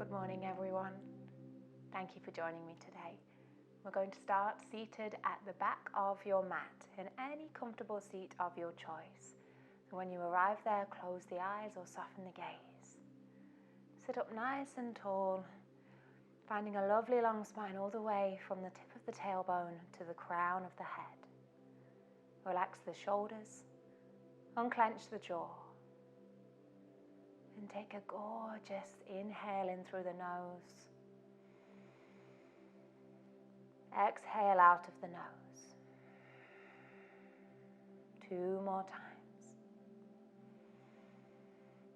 Good morning, everyone. Thank you for joining me today. We're going to start seated at the back of your mat in any comfortable seat of your choice. So when you arrive there, close the eyes or soften the gaze. Sit up nice and tall, finding a lovely long spine all the way from the tip of the tailbone to the crown of the head. Relax the shoulders, unclench the jaw. And take a gorgeous inhale in through the nose. Exhale out of the nose. 2 more times.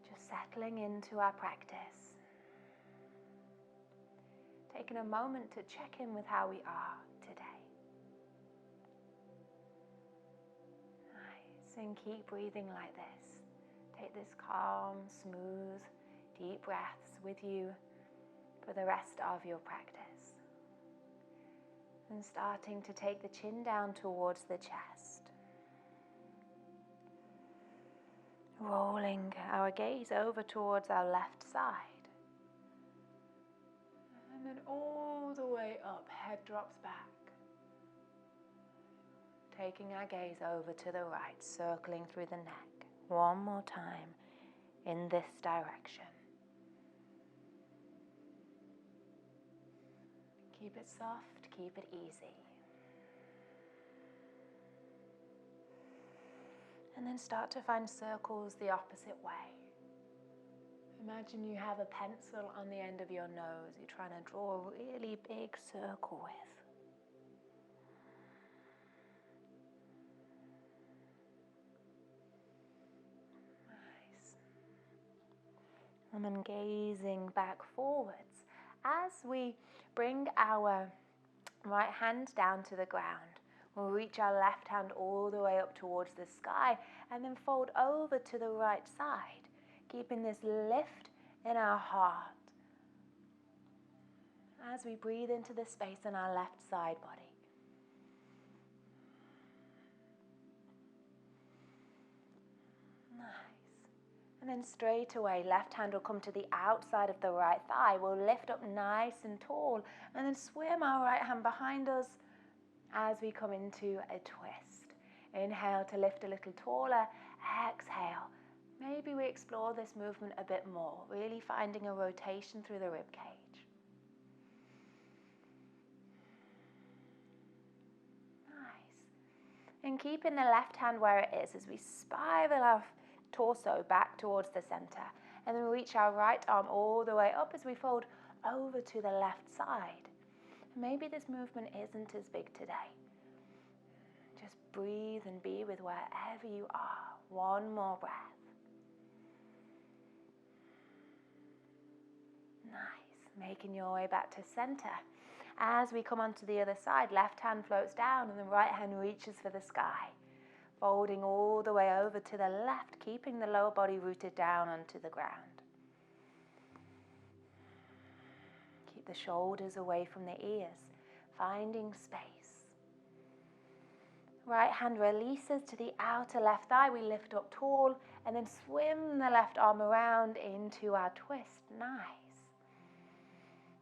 Just settling into our practice. Taking a moment to check in with how we are today. Nice, and keep breathing like this. Take this calm, smooth, deep breaths with you for the rest of your practice. And starting to take the chin down towards the chest. Rolling our gaze over towards our left side. And then all the way up, head drops back. Taking our gaze over to the right, circling through the neck. One more time in this direction. Keep it soft, keep it easy. And then start to find circles the opposite way. Imagine you have a pencil on the end of your nose you're trying to draw a really big circle with. And then gazing back forwards as we bring our right hand down to the ground. We'll reach our left hand all the way up towards the sky and then fold over to the right side, keeping this lift in our heart as we breathe into the space in our left side body. And then straight away, left hand will come to the outside of the right thigh. We'll lift up nice and tall and then swim our right hand behind us as we come into a twist. Inhale to lift a little taller. Exhale. Maybe we explore this movement a bit more, really finding a rotation through the rib cage. Nice. And keeping the left hand where it is as we spiral our torso back towards the center, and then reach our right arm all the way up as we fold over to the left side. Maybe this movement isn't as big today. Just breathe and be with wherever you are. One more breath. Nice. Making your way back to center. As we come onto the other side, left hand floats down and the right hand reaches for the sky. Folding all the way over to the left, keeping the lower body rooted down onto the ground. Keep the shoulders away from the ears, finding space. Right hand releases to the outer left thigh. We lift up tall and then swim the left arm around into our twist. Nice.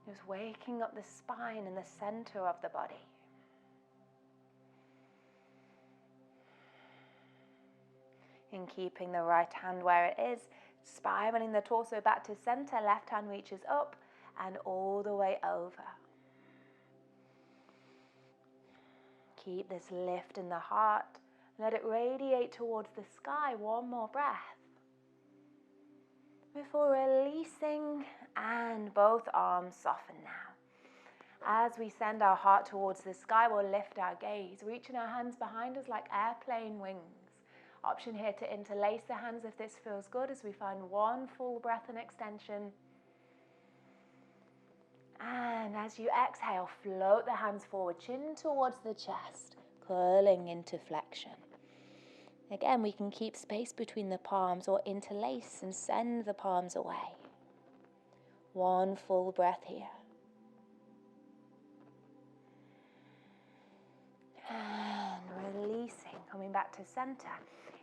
Just waking up the spine and the center of the body. In keeping the right hand where it is, spiraling the torso back to center, left hand reaches up and all the way over. Keep this lift in the heart, let it radiate towards the sky. One more breath. Before releasing, and both arms soften now. As we send our heart towards the sky, we'll lift our gaze, reaching our hands behind us like airplane wings. Option here to interlace the hands if this feels good as we find one full breath and extension. And as you exhale, float the hands forward, chin towards the chest, curling into flexion. Again, we can keep space between the palms or interlace and send the palms away. One full breath here. And releasing, coming back to center.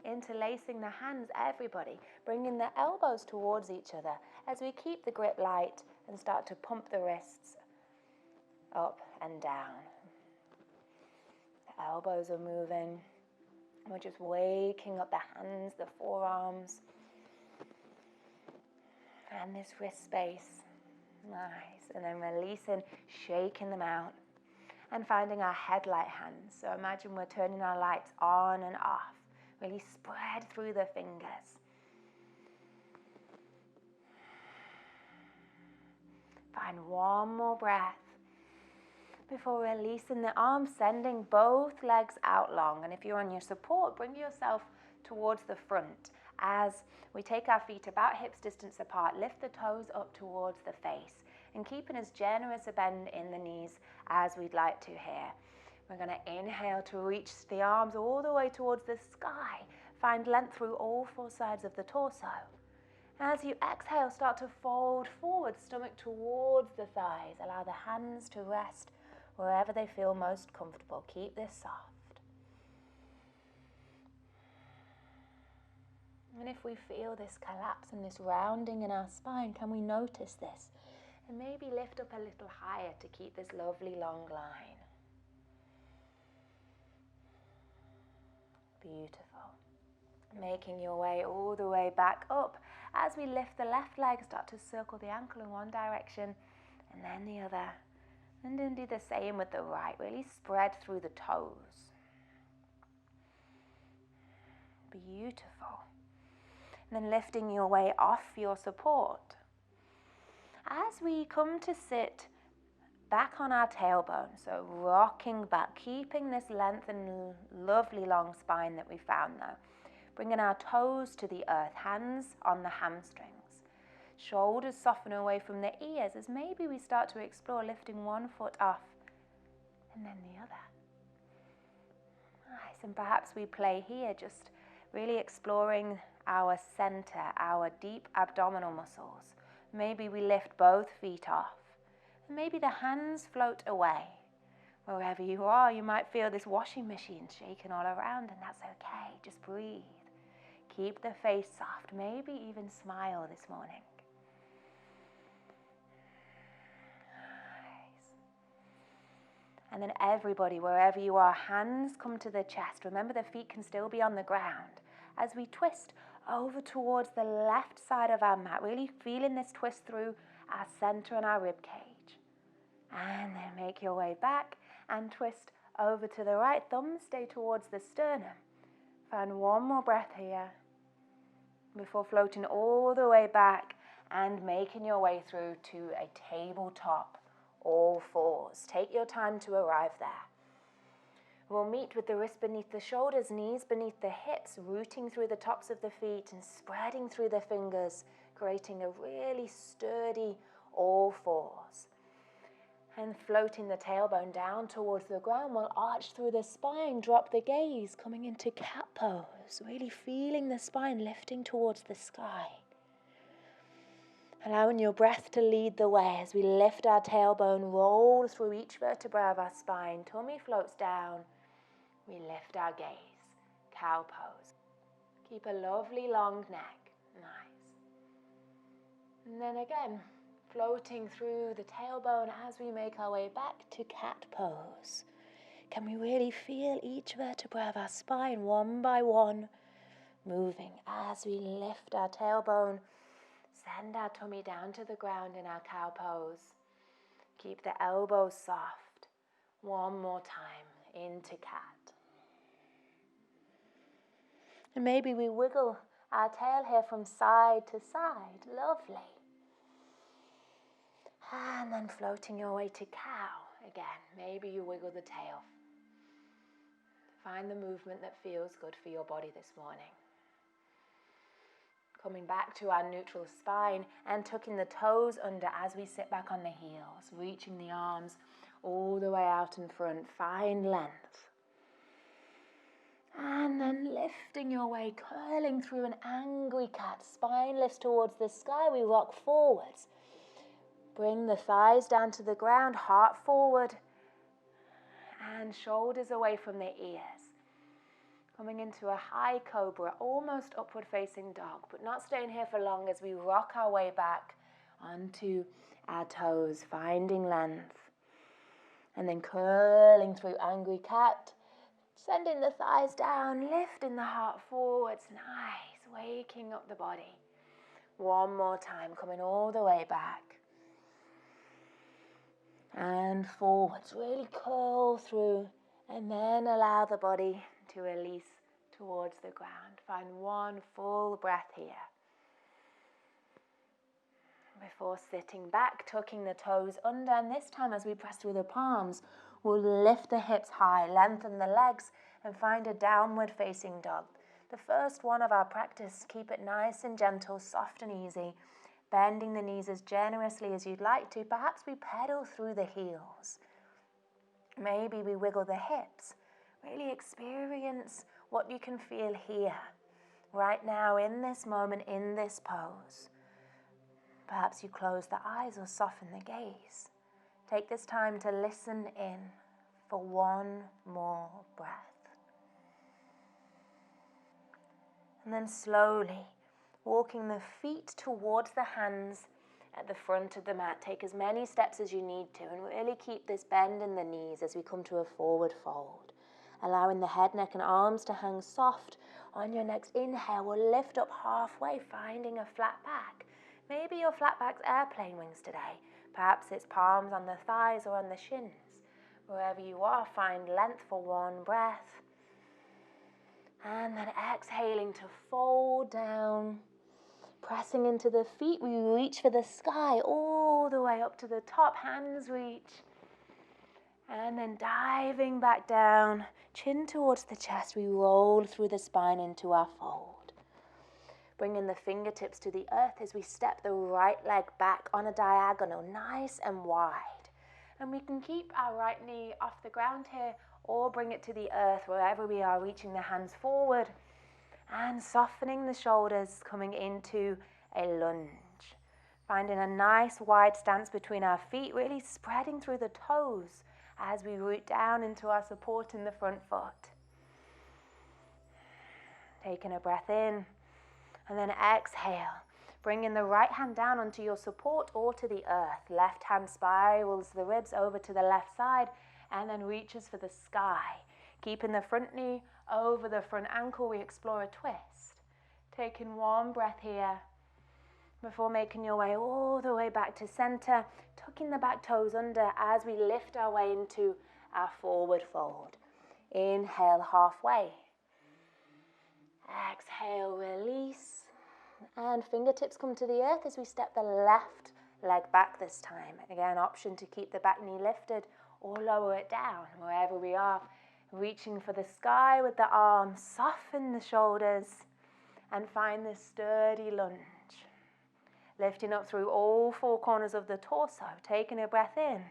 interlacing the hands, everybody, bringing the elbows towards each other as we keep the grip light and start to pump the wrists up and down. The elbows are moving. We're just waking up the hands, the forearms, and this wrist space. Nice. And then releasing, shaking them out, and finding our headlight hands. So imagine we're turning our lights on and off. Really spread through the fingers. Find one more breath before releasing the arms, sending both legs out long. And if you're on your support, bring yourself towards the front as we take our feet about hips distance apart, lift the toes up towards the face, and keeping as generous a bend in the knees as we'd like to here. We're going to inhale to reach the arms all the way towards the sky. Find length through all four sides of the torso. As you exhale, start to fold forward, stomach towards the thighs. Allow the hands to rest wherever they feel most comfortable. Keep this soft. And if we feel this collapse and this rounding in our spine, can we notice this? And maybe lift up a little higher to keep this lovely long line. Beautiful. Making your way all the way back up. As we lift the left leg, start to circle the ankle in one direction and then the other. And then do the same with the right. Really spread through the toes. Beautiful. And then lifting your way off your support. As we come to sit back on our tailbone, so rocking back, keeping this length and lovely long spine that we found though. Bringing our toes to the earth, hands on the hamstrings. Shoulders soften away from the ears as maybe we start to explore lifting one foot off and then the other. Nice, and perhaps we play here, just really exploring our center, our deep abdominal muscles. Maybe we lift both feet off. And maybe the hands float away. Wherever you are, you might feel this washing machine shaking all around, and that's okay. Just breathe. Keep the face soft. Maybe even smile this morning. Nice. And then everybody, wherever you are, hands come to the chest. Remember, the feet can still be on the ground. As we twist over towards the left side of our mat, really feeling this twist through our center and our rib cage. And then make your way back and twist over to the right. Thumbs stay towards the sternum. Find one more breath here before floating all the way back and making your way through to a tabletop, all fours. Take your time to arrive there. We'll meet with the wrists beneath the shoulders, knees beneath the hips, rooting through the tops of the feet and spreading through the fingers, creating a really sturdy all fours. And floating the tailbone down towards the ground, we'll arch through the spine, drop the gaze, coming into cat pose, really feeling the spine lifting towards the sky. Allowing your breath to lead the way as we lift our tailbone, roll through each vertebra of our spine, tummy floats down, we lift our gaze, cow pose. Keep a lovely long neck, nice. And then again, floating through the tailbone as we make our way back to cat pose. Can we really feel each vertebra of our spine one by one moving as we lift our tailbone, send our tummy down to the ground in our cow pose. Keep the elbows soft. One more time into cat. And maybe we wiggle our tail here from side to side. Lovely. And then floating your way to cow again. Maybe you wiggle the tail. Find the movement that feels good for your body this morning. Coming back to our neutral spine and tucking the toes under as we sit back on the heels. Reaching the arms all the way out in front. Find length. And then lifting your way, curling through an angry cat. Spine lifts towards the sky. We rock forwards. Bring the thighs down to the ground, heart forward, and shoulders away from the ears. Coming into a high cobra, almost upward facing dog, but not staying here for long as we rock our way back onto our toes, finding length. And then curling through angry cat, sending the thighs down, lifting the heart forwards, nice, waking up the body. One more time, coming all the way back. And forwards, really curl through, and then allow the body to release towards the ground. Find one full breath here. Before sitting back, tucking the toes under, and this time as we press through the palms, we'll lift the hips high, lengthen the legs, and find a downward facing dog. The first one of our practice, keep it nice and gentle, soft and easy, bending the knees as generously as you'd like to. Perhaps we pedal through the heels. Maybe we wiggle the hips. Really experience what you can feel here, right now, in this moment, in this pose. Perhaps you close the eyes or soften the gaze. Take this time to listen in for one more breath. And then slowly, walking the feet towards the hands at the front of the mat. Take as many steps as you need to, and really keep this bend in the knees as we come to a forward fold. Allowing the head, neck, and arms to hang soft. On your next inhale, we'll lift up halfway, finding a flat back. Maybe your flat back's airplane wings today. Perhaps it's palms on the thighs or on the shins. Wherever you are, find length for one breath. And then exhaling to fold down. Pressing into the feet, we reach for the sky all the way up to the top, hands reach. And then diving back down, chin towards the chest, we roll through the spine into our fold. Bringing the fingertips to the earth as we step the right leg back on a diagonal, nice and wide. And we can keep our right knee off the ground here, or bring it to the earth wherever we are, reaching the hands forward and softening the shoulders, coming into a lunge. Finding a nice wide stance between our feet, really spreading through the toes as we root down into our support in the front foot. Taking a breath in, and then exhale. Bringing the right hand down onto your support or to the earth. Left hand spirals the ribs over to the left side and then reaches for the sky. Keeping the front knee over the front ankle, we explore a twist. Taking one breath here before making your way all the way back to center, tucking the back toes under as we lift our way into our forward fold. Inhale halfway. Exhale, release. And fingertips come to the earth as we step the left leg back this time. Again, option to keep the back knee lifted or lower it down wherever we are. Reaching for the sky with the arms, soften the shoulders and find this sturdy lunge. Lifting up through all four corners of the torso, taking a breath in.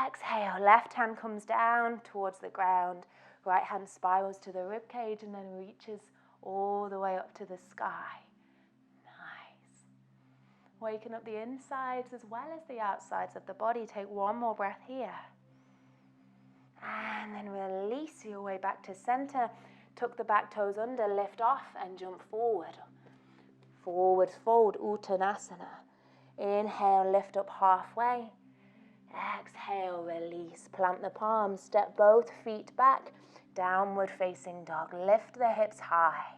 Exhale, left hand comes down towards the ground. Right hand spirals to the rib cage and then reaches all the way up to the sky. Nice. Waking up the insides as well as the outsides of the body. Take one more breath here. And then release your way back to center. Tuck the back toes under, lift off and jump forward. Forward fold, Uttanasana. Inhale, lift up halfway. Exhale, release. Plant the palms, step both feet back. Downward facing dog. Lift the hips high.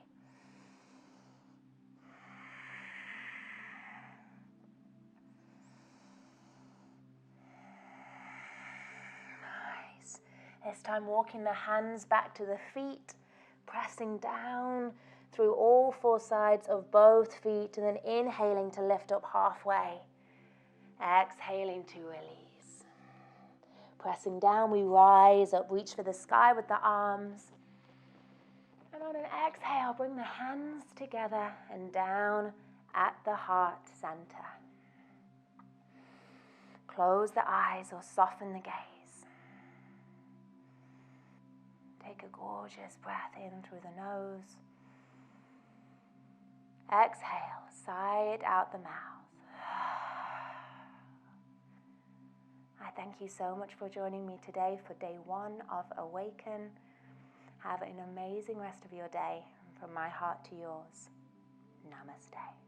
Nice. This time walking the hands back to the feet, pressing down through all four sides of both feet, and then inhaling to lift up halfway. Exhaling to release. Pressing down, we rise up, reach for the sky with the arms. And on an exhale, bring the hands together and down at the heart center. Close the eyes or soften the gaze. Take a gorgeous breath in through the nose. Exhale, sigh it out the mouth. I thank you so much for joining me today for day 1 of Awaken. Have an amazing rest of your day. From my heart to yours, Namaste.